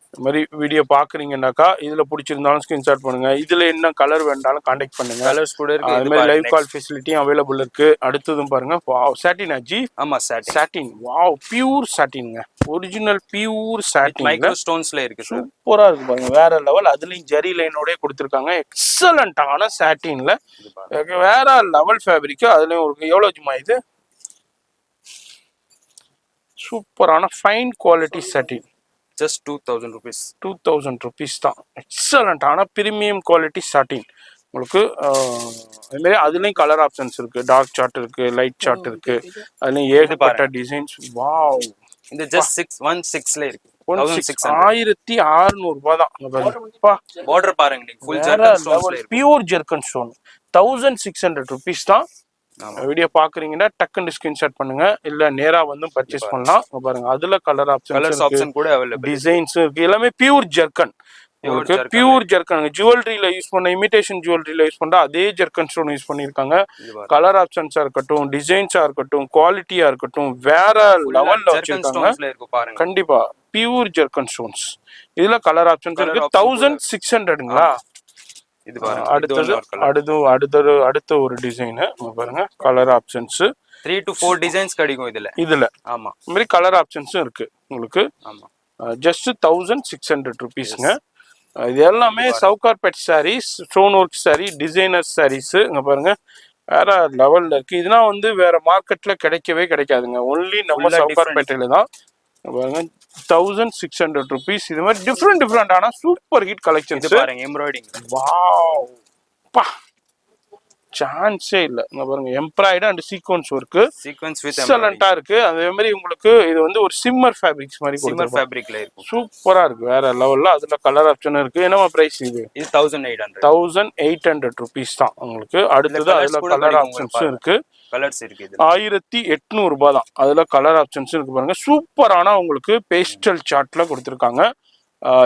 இந்த மாதிரி வீடியோ பாக்குறீங்கன்னாக்கா இதுல பிடிச்சிருந்தாலும் ஸ்கிரீன்ஷாட் பண்ணுங்க. இதுல என்ன கலர் வேண்டாலும் கான்டாக்ட் பண்ணுங்க. கலர்ஸ் கூட இருக்கு. அது மாதிரி லைவ் கால் ஃபெசிலிட்டியும் அவைலபிள் இருக்கு. அடுத்ததும் பாருங்க, வாவ், சாட்டின் ஜி. ஆமா, சாட்டின். வாவ், பியூர் சாட்டின்ங்க, ஒரிஜினல் பியூர் சாட்டின். மைக்ரோ ஸ்டோன்ஸ்ல இருக்கு. சூப்பரா இருக்கு பாருங்க, வேற லெவல். அதுலயும் ஜெரி லைனோட கொடுத்துருக்காங்க. எக்ஸலண்டான சாட்டின்ல வேற லெவல் ஃபேப்ரிக். அதுலயும் ஒரு எவ்வளவு ஜிமா இது? சூப்பரான fine quality satin. Just 2000 rupees. 2000 rupees தான். எக்ஸலண்டான பிரீமியம் குவாலிட்டி சாட்டின் உங்களுக்கு. அது மாதிரி அதுலயும் கலர் ஆப்ஷன்ஸ் இருக்கு. டார்க் சார்ட் இருக்கு, லைட் சார்ட் இருக்கு. அதுலயும் ஏகப்பட்ட டிசைன்ஸ். வாவ், இந்த ஜஸ்ட் 616ல இருக்கு. 1600 ரூபாய் தான். பார்டர் பாருங்க, நீங்க ஃபுல் ஜெர்கன் ஸ்டோன்ஸ்ல இருக்கு. Pure zircon stone. 1600 rupees தான். வீடியோ பாக்குறீங்கன்னா டக்குன்னு ஸ்கிரீன்ஷாட் பண்ணுங்க, இல்ல நேரா வந்து பர்ச்சேஸ் பண்ணலாம். பாருங்க, அதுல கலர் ஆப்ஷன் கூட அவைலபிள், டிசைன்ஸ் இருக்கு. எல்லாமே பியூர் ஜெர்கன். பியூர் ஜெர்கன் ஜுவல்லரியில யூஸ் பண்ண, இமிடேஷன் ஜுவல்லரியில யூஸ் பண்ற அதே ஜெர்கன் ஸ்டோன் யூஸ் பண்ணிருக்காங்க. கலர் ஆப்ஷன்ஸா இருக்கட்டும், டிசைன்ஸா இருக்கட்டும், குவாலிட்டியா இருக்கட்டும், வேற லெவல்ல வச்சிருக்காங்க. கண்டிப்பா பியூர் ஜெர்கன் ஸ்டோன்ஸ். இதுல கலர் ஆப்ஷன்ஸ் இருக்கு. 1600ங்களா? அடுத்த ஒரு டிசைன் பாருங்க. கலர் ஆப்ஷன்ஸ் 3 to 4 டிசைன்ஸ் கிடைக்கும் இதுல. ஆமா, இந்த மாதிரி கலர் ஆப்ஷன்ஸும் இருக்கு உங்களுக்கு. ஆமா, ஜஸ்ட் 1600 rupeesங்க. இது எல்லாமே Sowcarpet saris, stone work sari, designer saris. இங்க பாருங்க, வேற லெவல்ல இருக்கு. இதெல்லாம் வந்து வேற மார்க்கெட்ல கிடைக்கவே கிடைக்காதுங்க. ஒன்லி நம்ம சவுகார்பேட்டையில தான். பாருங்க, 1600 rupees. இது மாதிரி டிஃப்ரெண்டான சூப்பர் ஹிட் கலெக்ஷன்ஸ். இது பாருங்க எம்ப்ராய்டிங். வாவ் பா, சான்ஸே இல்ல. இங்க பாருங்க embroidery and sequins work sequins with எக்ஸலண்டா இருக்கு. அதே மாதிரி உங்களுக்கு இது வந்து ஒரு சிம்மர் ஃபேப்ரிக்ஸ் மாதிரி சிம்மர் ஃபேப்ரிக்ல இருக்கும். சூப்பரா இருக்கு, வேற லெவல்ல. அதுல கலர் ஆப்ஷன் இருக்கு. என்னமா பிரைஸ் இது? இது 1800. 1800 rupees தான் உங்களுக்கு. அடுத்தது அதுல கலர் ஆப்ஷன்ஸ் இருக்கு. கலர்ஸ் இருக்கு. இது 1800 ரூபாய் தான். அதுல கலர் ஆப்ஷன்ஸ் இருக்கு பாருங்க. சூப்பரான உங்களுக்கு பேஸ்டல் சார்ட்ல கொடுத்துருக்காங்க.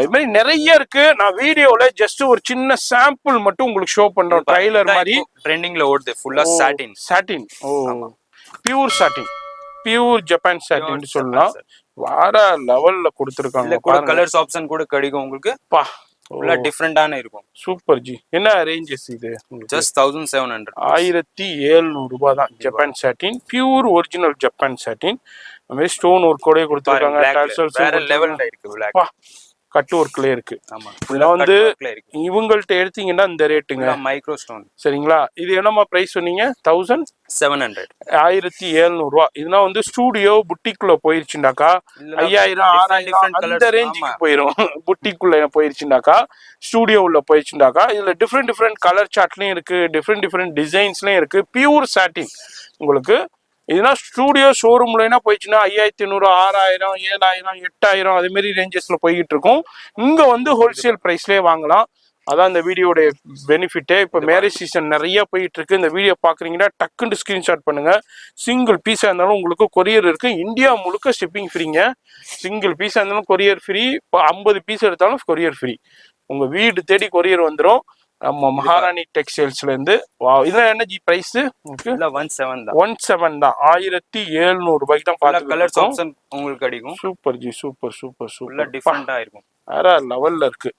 இது மாதிரி நிறைய இருக்கு. நான் வீடியோல ஜஸ்ட் ஒரு சின்ன சாம்பிள் மட்டும் உங்களுக்கு ஷோ பண்றேன், ட்ரைலர் மாதிரி. ட்ரெண்டிங்ல ஓடுது ஃபுல்லா சாட்டின். சாட்டின், ஓ பியூர் சாட்டின், பியூர் ஜப்பான் சாட்டின் சொல்லலாம். வேற லெவல்ல கொடுத்துருக்காங்க. கூட கலர்ஸ் ஆப்ஷன் கூட கிடைக்கும் உங்களுக்கு. பா ஃபுல்லா டிஃபரெண்டான இருக்கும். Super G. என்ன ரேஞ்சஸ் இது? ஜஸ்ட் 1700. 1700 ரூபாய் தான். ஜப்பான் சாட்டின், பியூர் ஒரிஜினல் ஜப்பான் சாட்டின். அந்த மாதிரி ஸ்டோன் ஒர்க்கோட கொடுத்துருக்காங்க. வேற லெவல்ல இருக்கு. பிளாக் கட் ஒர்க்ல இருக்கு. ஆமா, இதுல வந்து இவங்கள்ட்ட எடுத்தீங்கன்னா இந்த ரேட்டுங்க, மைக்ரோ ஸ்டோன். சரிங்களா? இது என்னமா பிரைஸ் சொன்னீங்க? 1700. 1700 ரூபா. இதுனா வந்து ஸ்டூடியோ புட்டிக்குள்ள போயிருச்சுண்டாக்கா 5000 6000 அந்த ரேஞ்சுக்கு போயிடும். புட்டிக்குள்ள போயிருச்சுண்டாக்கா, ஸ்டூடியோ உள்ள போயிருச்சுண்டாக்கா, இதுல டிஃப்ரெண்ட் கலர் சார்ட்லயும் இருக்கு, டிஃப்ரெண்ட் டிசைன்ஸ்லயும் இருக்கு. பியூர் சாட்டின் உங்களுக்கு. இதுனா ஸ்டூடியோ ஷோரூம்லனா போயிடுச்சுன்னா 5500 6000 7000 8000 அதே மாதிரி ரேஞ்சஸ்ல போய்கிட்டு இருக்கும். இங்க வந்து ஹோல்சேல் பிரைஸ்லயே வாங்கலாம். அதான் இந்த வீடியோட பெனிஃபிட்டே. இப்போ மேரேஜ் சீசன் நிறைய போயிட்டு இருக்கு. இந்த வீடியோ பாக்குறீங்கன்னா டக்குன்னு ஸ்கிரீன்ஷாட் பண்ணுங்க. சிங்கிள் பீஸா இருந்தாலும் உங்களுக்கு கொரியர் இருக்கு. இந்தியா முழுக்க ஷிப்பிங் ஃப்ரீங்க. சிங்கிள் பீஸா இருந்தாலும் கொரியர் ஃப்ரீ. இப்போ 50 பீஸ் எடுத்தாலும் கொரியர் ஃப்ரீ. உங்க வீடு தேடி கொரியர் வந்துடும். நம்ம மகாராணி டெக்ஸ்டைல்ஸ்ல இருந்து. வாவ், இதெல்லாம் என்ன ஜி பிரைஸ்? உங்களுக்கு 17 தான். 1700 ரூபாய்க்கு தான். பாத்து கலர்ஸ் ஆப்ஷன் உங்களுக்கு கிடைக்கும். Super ji, super super super. டிஃபரெண்டா இருக்கும். வேற லெவல்ல இருக்கு.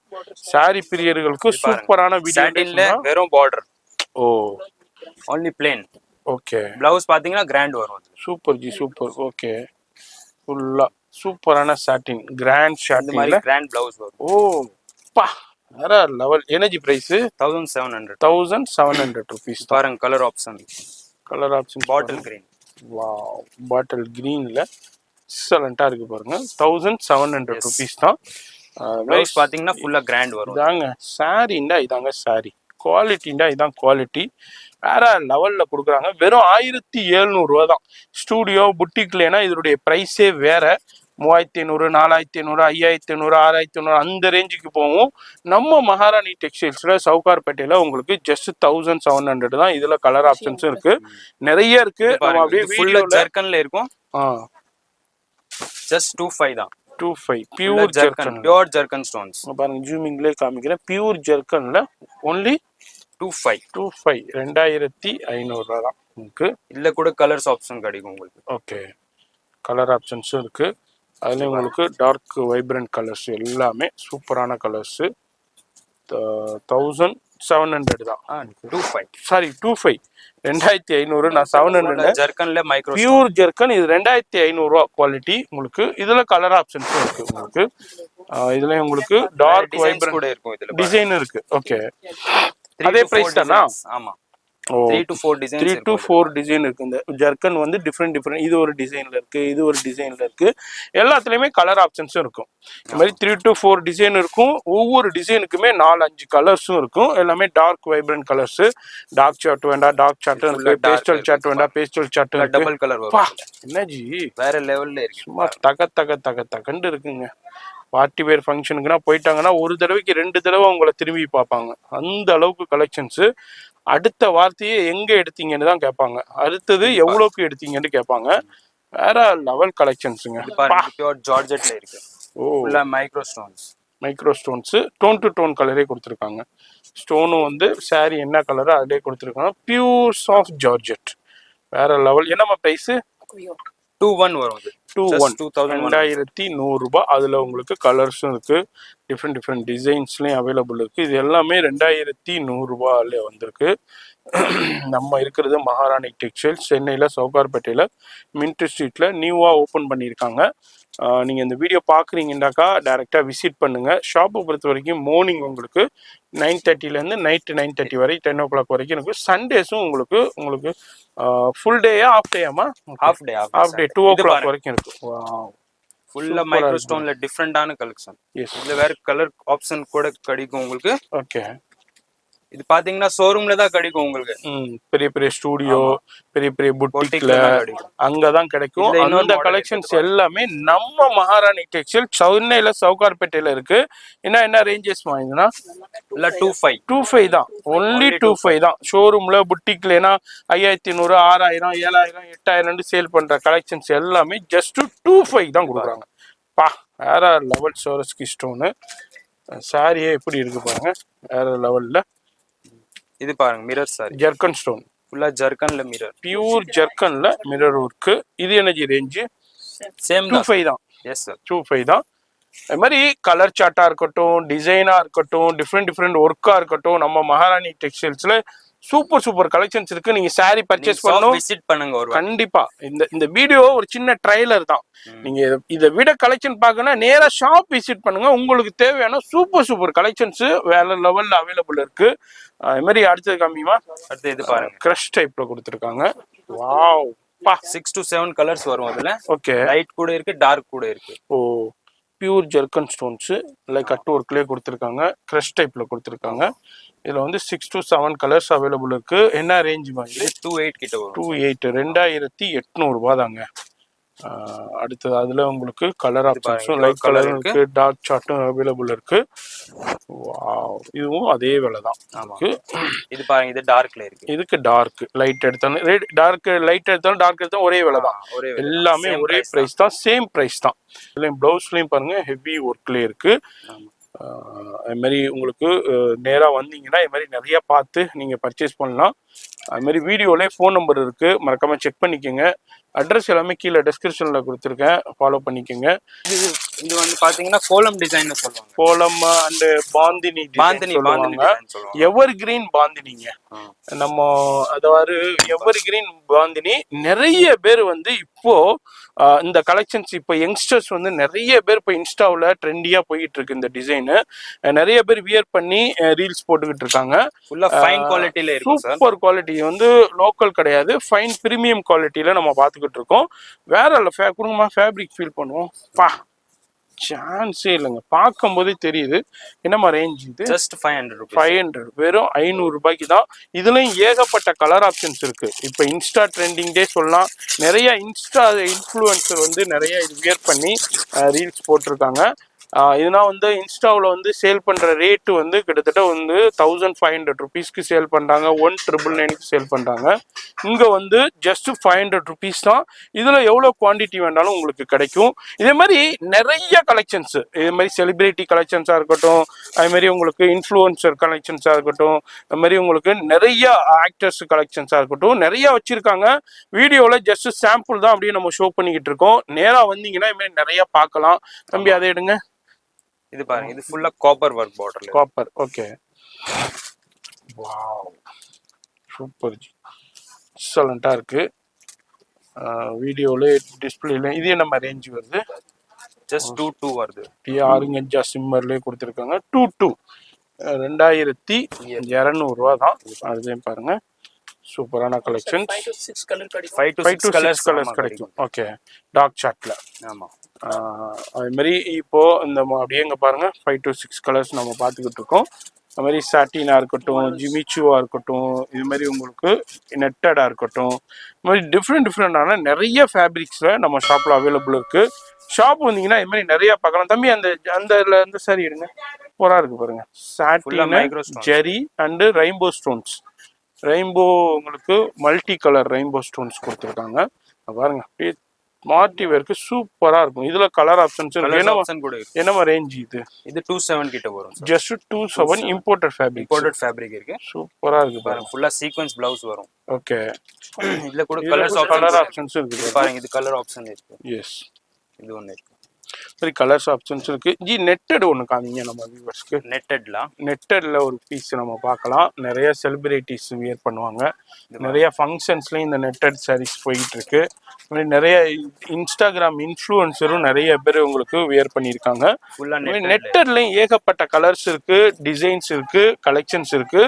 சாரி பிரியர்களுக்கு சூப்பரான வீடியோ. வெறும் பார்டர். ஓ, only plain. ஓகே. ப்ளவுஸ் பாத்தீங்கன்னா கிராண்ட் வரும். Super ji, super. ஓகே, ஃபுல்லா சூப்பரான சாட்டின் கிராண்ட் ஷாட்டின் மாதிரி கிராண்ட் ப்ளவுஸ் வரும். ஓ பா, வேற லெவல். Energy price 1700. 1700 rupees. பாருங்க colour option. Colour option bottle green. Wow, பாட்டில் கிரீன்ல எக்ஸலண்டா இருக்கு பாருங்க. 1700 rupees தான். ப்ளவுஸ் பாத்தீங்கன்னா ஃபுல்லா கிராண்ட் வரும். இதாங்க சாரிண்டா, இதாங்க சாரி. குவாலிட்டிண்டா இதான் குவாலிட்டி. வேற லெவல்ல கொடுக்குறாங்க. வெறும் 1700 ரூபா தான். ஸ்டூடியோ புட்டிக்லனா இதனுடைய பிரைஸே வேற. 3500 4500 5500 6500 அந்த ரேஞ்சுக்கு போகும். நம்ம மகாராணி டெக்ஸ்டைல்ஸ்ல சவுகார்பேட்டையில உங்களுக்கு ஜஸ்ட் 1700 தான். இதுல கலர் ஆப்ஷன்ஸும் இருக்கு, நிறைய இருக்கு. அப்படியே ஃபுல்லா ஜர்க்கன்ல இருக்கும். ஜஸ்ட் 25 தான். 25 பியூர் ஜர்க்கன், பியூர் ஜர்க்கன் ஸ்டோன்ஸ். பாருங்க ஜூமிங்ல காமிக்கிறேன். பியூர் ஜர்க்கன்ல ஒன்லி 25 2500 ரூபா தான் உங்களுக்கு. இல்ல கூட கலர்ஸ் ஆப்ஷன் கிடைக்கும் உங்களுக்கு. ஓகே, கலர் ஆப்ஷன்ஸும் இருக்கு. அதுல உங்களுக்கு டார்க் வைப்ரண்ட் கலர்ஸ் எல்லாமே சூப்பரான கலர்ஸ். 1700 தான். 25 2500. நான் 700 ஜர்க்கன்ல மைக்ரோ பியூர் ஜர்க்கன். இது 2500 ரூபா குவாலிட்டி உங்களுக்கு. இதுல கலர் ஆப்ஷன்ஸும் இருக்கு உங்களுக்கு. இதுல உங்களுக்கு டார்க் வைப்ரண்ட் கூட இருக்கும். இதுல டிசைன் இருக்கு. ஓகே, அதே பிரைஸ் தானா? ஆமா, 3 to 4 டிசைன் இருக்கு. இந்த ஜர்க்கன் வந்து டிஃப்ரெண்ட் இது ஒரு டிசைன்ல இருக்கு, இது ஒரு டிசைன்ல இருக்கு. எல்லாத்துலயுமே கலர் ஆப்ஷன்ஸும் இருக்கும். இந்த மாதிரி 3 to 4 டிசைன் இருக்கும். ஒவ்வொரு டிசைனுக்குமே 4-5 கலர்ஸும் இருக்கும். எல்லாமே dark vibrant colours. Dark shade வேண்டாம், டார்க் சார்ட் இருக்கு. பேஸ்டல் சார்ட் வேண்டாம், பேஸ்டல் சார்ட் இருக்கு. டபுள் கலர் வரும். என்னஜி வேற லெவல்ல இருக்கு. சும்மா தகண்டு இருக்குங்க. பார்ட்டி வேர் ஃபங்க்ஷனுக்குனா போயிட்டாங்கன்னா ஒரு தடவைக்கு 2 தடவை உங்களை திரும்பி பார்ப்பாங்க. அந்த அளவுக்கு கலெக்ஷன்ஸ். அடுத்த வார்த்தையே எங்க எடுத்தீங்கன்னு தான் கேட்பாங்க. அடுத்தது எவ்வளவுக்கு எடுத்தீங்கன்னு கேட்பாங்க. வேற லெவல் கலெக்ஷன்ஸுங்க. பியூர் ஜார்ஜெட்ல இருக்கு. ஃபுல்லா micro stones tone to tone கலரே கொடுத்துருக்காங்க. ஸ்டோனும் வந்து சாரி என்ன கலரோ அதிலே கொடுத்துருக்காங்க. Pure soft georgette. வேற லெவல். என்னமா பிரைஸ்? 21 வரும். 2100 ரூபாய். அதுல உங்களுக்கு கலர்ஸும் இருக்கு, டிஃப்ரெண்ட் டிசைன்ஸ்லயும் அவைலபிள் இருக்கு. இது எல்லாமே 2100 ரூபாயில வந்திருக்கு. நம்ம இருக்கிறது மகாராணி டெக்ஸ்டைல்ஸ், சென்னையில சவுகார்பேட்டையில மின்ட் ஸ்ட்ரீட்ல நியூவா ஓபன் பண்ணியிருக்காங்க. நீங்க இந்த வீடியோ பாக்குறீங்கன்னாக்கா டைரக்டா விசிட் பண்ணுங்க. ஷாப்பை பொறுத்த வரைக்கும் மார்னிங் உங்களுக்கு 9:30 இருந்து நைட் 9:30 வரை 10 o'clock வரைக்கும் இருக்கு. சண்டேஸும் உங்களுக்கு ஃபுல் டேயா ஆஃப் டேயாமா? ஹாஃப் டே 2 o'clock வரைக்கும் இருக்கு. ஃபுல்லா மைக்ரோ ஸ்டோன்ல டிஃபரெண்டான கலெக்ஷன். இதுல வேற கலர் ஆப்ஷன் கூட கிடைக்கும் உங்களுக்கு. ஓகே. இது பாத்தீங்கன்னா ஷோரூம்ல தான் கிடைக்கும் உங்களுக்கு. பெரிய பெரிய ஸ்டூடியோ, பெரிய பெரிய புட்டிக்ல அங்கதான் கிடைக்கும். அந்த கலெக்ஷன்ஸ் எல்லாமே நம்ம மகாராணி டெக்ஸ்டைல் சென்னையில சவுகார்பேட்டையில இருக்கு. என்ன ரேஞ்சஸ் வாங்கினா இல்ல 25 தான். ஒன்லி 25 தான். ஷோரூம்ல புட்டிக்லனா 5500, 6000, 7000, 8000 சேல் பண்ற கலெக்ஷன்ஸ் எல்லாமே ஜஸ்ட் 25 தான் கொடுக்குறாங்க. பா, வேற லெவல் சோரஸ்கி ஸ்டோனு. சாரியே எப்படி இருக்கு பாருங்க, வேற லெவல்ல. இது பாருங்க மிரர் சாரி, ஜர்கன் ஸ்டோன், ஃபுல்லா ஜர்கன்ல மிரர், பியூர் ஜர்கன்ல மிரர் ஒர்க். இது எனர்ஜி ரேஞ்சு சேம் 25 தான். எஸ் சார், 25 தான். அது மாதிரி கலர் சார்ட்டா இருக்கட்டும், டிசைனா இருக்கட்டும், டிஃப்ரெண்ட் ஒர்க்கா இருக்கட்டும், நம்ம மகாராணி டெக்ஸ்டைல்ஸ்ல சூப்பர் கலெக்ஷன்ஸ் இருக்கு. நீங்க சாரி பர்ச்சேஸ் பண்ணணும், விசிட் பண்ணுங்க ஒரு கண்டிப்பா. இந்த வீடியோ ஒரு சின்ன ட்ரைலர் தான். நீங்க இதை விட கலெக்ஷன் பார்க்கணும், நேரா ஷாப் விசிட் பண்ணுங்க. உங்களுக்கு தேவையான சூப்பர் கலெக்ஷன்ஸ் வேற லெவல்ல அவைலபிள் இருக்கு. அது மாதிரி அடுத்தது காமிமா. அடுத்து இது பாருங்க, கிரஷ் டைப்ல கொடுத்துருக்காங்க. வாவ் பா, 6 to 7 கலர்ஸ் வரும் அதுல. ஓகே, லைட் கூட இருக்கு, டார்க் கூட இருக்கு. ஓ, pure zircon stones like cut ஒர்க்லேயே கொடுத்துருக்காங்க. கிரஷ் டைப்ல கொடுத்துருக்காங்க. இதுல வந்து 6 to 7 கலர்ஸ் அவைலபிள் இருக்கு. என்ன ரேஞ்ச் மாதிரி 28 கிட்ட வரும். 28 2800 ரூபாய் தாங்க. அடுத்தது அதுல உங்களுக்கு கலர் ஆப்ஷன்ஸும் லைட் கலர் இருக்கு, டார்க் சார்ட்டும் அவைலபிள் இருக்கு. வாவ், இதுவும் அதே விலை தான். இது பாருங்க, இது டார்க்ல இருக்கு. இதுக்கு டார்க் லைட் எடுத்தாலும் டார்க், லைட் எடுத்தாலும் டார்க் எடுத்தாலும் ஒரே விலை தான். எல்லாமே ஒரே பிரைஸ் தான், சேம் பிரைஸ் தான். இதுலயும் பிளவுஸ்லயும் பாருங்க ஹெவி ஒர்க்ல இருக்கு. அது மாதிரி உங்களுக்கு நேராக வந்தீங்கன்னா இது மாதிரி நிறைய பார்த்து நீங்கள் பர்ச்சேஸ் பண்ணலாம். அது மாதிரி வீடியோலேயே ஃபோன் நம்பர் இருக்குது, மறக்காமல் செக் பண்ணிக்கோங்க. அட்ரஸ் எல்லாமே கீழே டிஸ்கிரிப்ஷனில் கொடுத்துருக்கேன், ஃபாலோ பண்ணிக்கோங்க. இது வந்து பார்த்தீங்கன்னா கோலம் டிசைன் சொல்லுவாங்க. கோலம் அண்டு பாந்தினி சொல்லுவாங்க. எவர் கிரீன் பாந்தினிங்க நம்ம, அதாவது எவர் கிரீன் பாந்தினி. நிறைய பேர் வந்து இப்போ இந்த கலெக்ஷன்ஸ் இப்போ யங்ஸ்டர்ஸ் வந்து நிறைய பேர் இப்போ இன்ஸ்டாவில் ட்ரெண்டியாக போயிட்டு இருக்கு இந்த டிசைனு. நிறைய பேர் வியர் பண்ணி ரீல்ஸ் போட்டுக்கிட்டு இருக்காங்க. சூப்பர் குவாலிட்டி வந்து லோக்கல் கிடையாது, ஃபைன் பிரீமியம் குவாலிட்டியில நம்ம பார்த்துக்கிட்டு இருக்கோம். வேற இல்லை, கொடுங்கம்மா ஃபேப்ரிக் ஃபீல் பண்ணுவோம். பா, சான்ஸே இல்லைங்க, பார்க்கும் போதே தெரியுது. என்னமா ரேஞ்ச் இது? ஜஸ்ட் 500, வெறும் 500 ரூபாய்க்கு தான். இதுலயும் ஏகப்பட்ட கலர் ஆப்ஷன்ஸ் இருக்கு. இப்போ இன்ஸ்டா ட்ரெண்டிங் டே சொல்லலாம். நிறைய இன்ஸ்டா இன்ஃப்ளூயன்சர் வந்து நிறைய இது வியர் பண்ணி ரீல்ஸ் போட்டிருக்காங்க. இதுனா வந்து இன்ஸ்டாவில் வந்து சேல் பண்ணுற ரேட்டு வந்து கிட்டத்தட்ட வந்து 1500 ருபீஸ்க்கு சேல் பண்ணுறாங்க, 1999க்கு சேல் பண்ணுறாங்க. இங்கே வந்து ஜஸ்ட் 500 ருபீஸ் தான். இதில் எவ்வளோ குவான்டிட்டி வேண்டாலும் உங்களுக்கு கிடைக்கும். இதே மாதிரி நிறைய கலெக்ஷன்ஸு, இதே மாதிரி செலிபிரிட்டி கலெக்ஷன்ஸாக இருக்கட்டும், அதுமாதிரி உங்களுக்கு இன்ஃப்ளூயன்சர் கலெக்ஷன்ஸாக இருக்கட்டும், அது மாதிரி உங்களுக்கு நிறைய ஆக்டர்ஸ் கலெக்ஷன்ஸாக இருக்கட்டும், நிறைய வச்சுருக்காங்க. வீடியோவில் ஜஸ்ட் சாம்பிள் தான் அப்படியே நம்ம ஷோ பண்ணிக்கிட்டு இருக்கோம். நேராக வந்தீங்கன்னா இதுமாதிரி நிறைய பார்க்கலாம். தம்பி அதை எடுங்க. இது பாருங்க, இது ஃபுல்லா காப்பர் வர்க் பார்டர்ல. Copper, okay. வாவ், சூப்பர், எக்ஸலண்டா இருக்கு. வீடியோல டிஸ்பிளேல இது என்ன ரேஞ்ச் வருது? ஜஸ்ட் 22 வருது. 6 இன்ச் சிம்மர்லயே கொடுத்துருக்காங்க. 22 2200 ரூபா தான். அதுலயும் பாருங்க சூப்பரான கலெக்ஷன். 5 to 6 கலர்ஸ் கிடைக்கும். ஓகே, டார்க் சார்ட்ல. ஆமா, அது மாதிரி இப்போ இந்த அப்படியே இங்கே பாருங்க 5 to 6 கலர்ஸ் நம்ம பார்த்துக்கிட்டு இருக்கோம். அது மாதிரி சாட்டினா இருக்கட்டும், ஜிமிச்சுவா இருக்கட்டும், இது மாதிரி உங்களுக்கு நெட்டடா இருக்கட்டும், இது மாதிரி டிஃப்ரெண்டான நிறைய ஃபேப்ரிக்ஸ்ல நம்ம ஷாப்ல அவைலபிள் இருக்கு. ஷாப் வந்தீங்கன்னா இது மாதிரி நிறைய பார்க்கலாம். தம்பி அந்த சாரி எடுங்க, சூப்பரா இருக்கு பாருங்க. சாட்டின் ஜெரி அண்டு ரெயின்போ ஸ்டோன்ஸ். ரெயின்போ உங்களுக்கு மல்டி கலர் ரெயின்போ ஸ்டோன்ஸ் கொடுத்துருக்காங்க. பாருங்க, மார்டி வேர்க்கு சூப்பரா இருக்கும். இதுல கலர் ஆப்ஷன்ஸ் இருக்கு. என்னமா ரேஞ்ச் இது? இது 27 கிட்ட வரும். ஜஸ்ட் 27 இம்போர்ட்டட் ஃபேப்ரிக் இருக்கு. சூப்பரா இருக்கு பாருங்க, ஃபுல்லா சீக்வென்ஸ் பிளவுஸ் வரும். ஓகே, இதுல கூட கலர் ஆப்ஷன்ஸ் இருக்கு பாருங்க. இது கலர் ஆப்ஷன் இருக்கு. எஸ், இது ஒண்ணு இருக்கு. சரி, கலர்ஸ் ஆப்ஷன்ஸ் இருக்கு. ஜி நெட்டட் ஒன்று காமிங்க நம்ம வியூவர்ஸ்க்கு. நெட்டட்ல ஒரு பீஸ் நம்ம பார்க்கலாம். நிறைய செலிபிரிட்டிஸ் வியர் பண்ணுவாங்க. நிறைய ஃபங்க்ஷன்ஸ்லயும் இந்த நெட்டட் சாரீஸ் போயிட்டு இருக்கு. நிறைய இன்ஸ்டாகிராம் இன்ஃப்ளூயன்சரும் நிறைய பேர் உங்களுக்கு வியர் பண்ணியிருக்காங்க. நெட்டட்லயும் ஏகப்பட்ட கலர்ஸ் இருக்கு, டிசைன்ஸ் இருக்கு, கலெக்ஷன்ஸ் இருக்கு.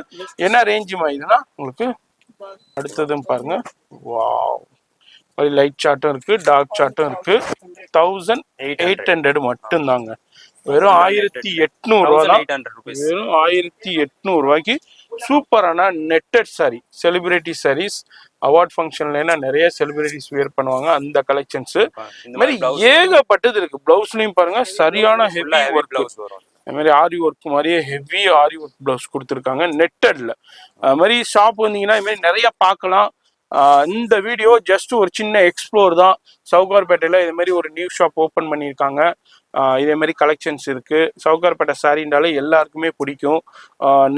என்ன ரேஞ்சுமா இதுனா உங்களுக்கு? அடுத்ததும் பாருங்க. வாவ், லைட் சார்ட்டும் இருக்கு, டார்க் சார்ட்டும் இருக்கு. 1800 மட்டும்தாங்க. வெறும் 1800 ரூபா தான். 800 rupees. வெறும் 1800 ரூபாய்க்கு சூப்பரான netted sari, celebrity saris. Award ஃபங்க்ஷன்ல நிறைய செலிபிரிட்டிஸ் வியர் பண்ணுவாங்க அந்த கலெக்ஷன்ஸ். இந்த மாதிரி ஏகப்பட்டது இருக்கு. பிளவுஸ்லயும் பாருங்க சரியான ஹெவி ஒர்க் பிளவுஸ் வரும். அது மாதிரி ஆரி ஒர்க் மாதிரியே ஹெவி ஆரி ஒர்க் பிளவுஸ் கொடுத்துருக்காங்க நெட்டட்ல. அது மாதிரி ஷாப் வந்தீங்கன்னா இது மாதிரி நிறைய பார்க்கலாம். இந்த வீடியோ ஜஸ்ட் ஒரு சின்ன எக்ஸ்ப்ளோர் தான். சவுகார்பேட்டையில் இது மாதிரி ஒரு நியூ ஷாப் ஓப்பன் பண்ணியிருக்காங்க. இதே மாதிரி கலெக்ஷன்ஸ் இருக்கு. சவுகார்பேட்டை சாரின்றாலே எல்லாருக்குமே பிடிக்கும்.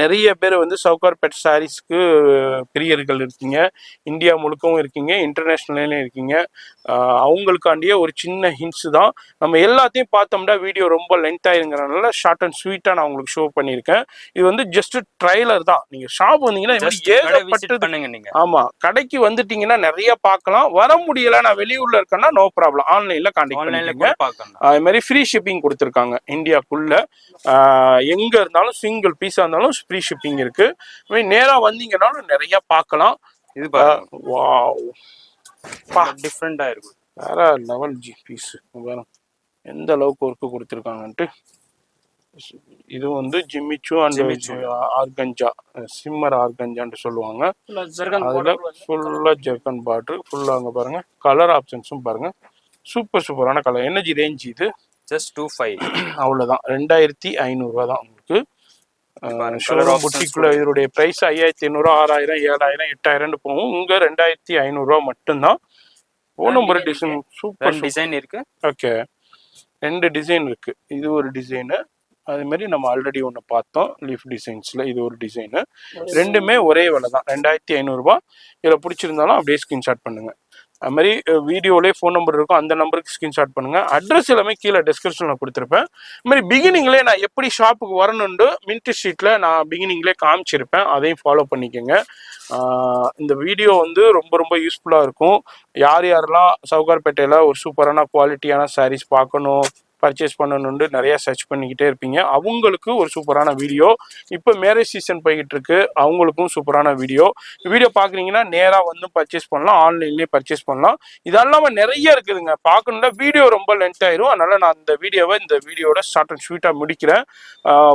நிறைய பேர் வந்து சவுகார்பேட்டை சாரீஸ்க்கு பிரியர்கள் இருக்கீங்க. இந்தியா முழுக்கவும் இருக்கீங்க, இன்டர்நேஷ்னல்லையும் இருக்கீங்க. அவங்களுக்காண்டியே ஒரு சின்ன ஹிண்ட்ஸ் தான். நம்ம எல்லாத்தையும் பார்த்தோம்னா வீடியோ ரொம்ப லென்த் ஆயிருங்கிறனால ஷார்ட் அண்ட் ஸ்வீட்டாக நான் உங்களுக்கு ஷோ பண்ணியிருக்கேன். இது வந்து ஜஸ்ட் ட்ரைலர் தான். நீங்கள் ஷாப் வந்தீங்கன்னா ஏகப்பட்டது. நீங்க ஆமா, கடைக்கு வந்துட்டீங்கன்னா நிறைய பார்க்கலாம். வர முடியல, நான் வெளியூர்ல இருக்கேன்னா நோ ப்ராப்ளம், ஆன்லைன்ல கான்டாக்ட் பண்ணிக்கோங்க. அது மாதிரி ஃப்ரீ ஷிப்பிங் கொடுத்துருக்காங்க இந்தியாக்குள்ள. எங்க இருந்தாலும் சிங்கிள் பீஸா இருந்தாலும் ஃப்ரீ ஷிப்பிங் இருக்கு. நேரா வந்தீங்கன்னாலும் நிறைய பார்க்கலாம். இது பாருங்க, வாவ், டிஃபரெண்டா இருக்கு. வேற லெவல் ஜி பீஸ். எந்த அளவுக்கு ஒர்க்கு கொடுத்துருக்காங்கன்ட்டு. இது வந்து ஜிம்மிச்சு அண்ட் ஆர்கஞ்சா, சிம்மர் ஆர்கஞ்சான்னு சொல்லுவாங்க. அதுல ஃபுல்லா ஜெர்கன் பார்டர், ஃபுல்லா அங்க பாருங்க கலர் ஆப்ஷன்ஸும் பாருங்க. சூப்பர் சூப்பரான கலர். எனர்ஜி ரேஞ்ச் இது ஜஸ்ட் 25. அவ்வளவுதான், 2500 ரூபா தான் உங்களுக்கு. ஷோரூம் புட்டிக்குள்ள இதனுடைய பிரைஸ் 5500, 6000, 7000, 8000 போகும். இங்க 2500 ரூபா மட்டும்தான். நம்பர் டிசைன் சூப்பர் டிசைன் இருக்கு. ஓகே, 2 டிசைன் இருக்கு. இது ஒரு டிசைனு, அது மாதிரி நம்ம ஆல்ரெடி ஒன்று பார்த்தோம் லீஃப் டிசைன்ஸ்ல. இது ஒரு டிசைனு. ரெண்டுமே ஒரே விலை தான், 2500 ரூபா. இதில் பிடிச்சிருந்தாலும் அப்படியே ஸ்கிரீன்ஷாட் பண்ணுங்க. அது மாதிரி வீடியோலேயே ஃபோன் நம்பர் இருக்கும், அந்த நம்பருக்கு ஸ்கிரீன்ஷாட் பண்ணுங்க. அட்ரஸ் எல்லாமே கீழே டிஸ்கிரிப்ஷனில் கொடுத்துருப்பேன். இது மாதிரி பிகினிங்லேயே நான் எப்படி ஷாப்புக்கு வரணுண்டு மின்ட் ஸ்ட்ரீட்டில் நான் பிகினிங்லேயே காமிச்சிருப்பேன், அதையும் ஃபாலோ பண்ணிக்கோங்க. இந்த வீடியோ வந்து ரொம்ப ரொம்ப யூஸ்ஃபுல்லாக இருக்கும். யார் யாரெல்லாம் சவுகார்பேட்டையில் ஒரு சூப்பரான குவாலிட்டியான சாரீஸ் பார்க்கணும், பர்ச்சேஸ் பண்ணணுன்னு நிறைய சர்ச் பண்ணிக்கிட்டே இருப்பீங்க, அவங்களுக்கு ஒரு சூப்பரான வீடியோ. இப்போ மேரேஜ் சீசன் போய்கிட்டு இருக்கு, அவங்களுக்கும் சூப்பரான வீடியோ. பார்க்குறீங்கன்னா நேராக வந்து பர்ச்சேஸ் பண்ணலாம், ஆன்லைன்லேயே பர்ச்சேஸ் பண்ணலாம். இதெல்லாம் நிறைய இருக்குதுங்க பார்க்கணுன்னா. வீடியோ ரொம்ப லென்த் ஆயிரும், அதனால நான் இந்த வீடியோட ஷார்ட் அண்ட் ஸ்வீட்டாக முடிக்கிறேன்.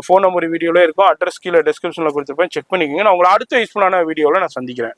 ஃபோன் நம்பர் வீடியோவில் இருக்கும், அட்ரஸ் கீழே டிஸ்கிரிப்ஷனில் கொடுத்துருப்பேன், செக் பண்ணிக்கோங்க. நான் உங்களை அடுத்த யூஸ்ஃபுல்லான வீடியோவில் நான் சந்திக்கிறேன்.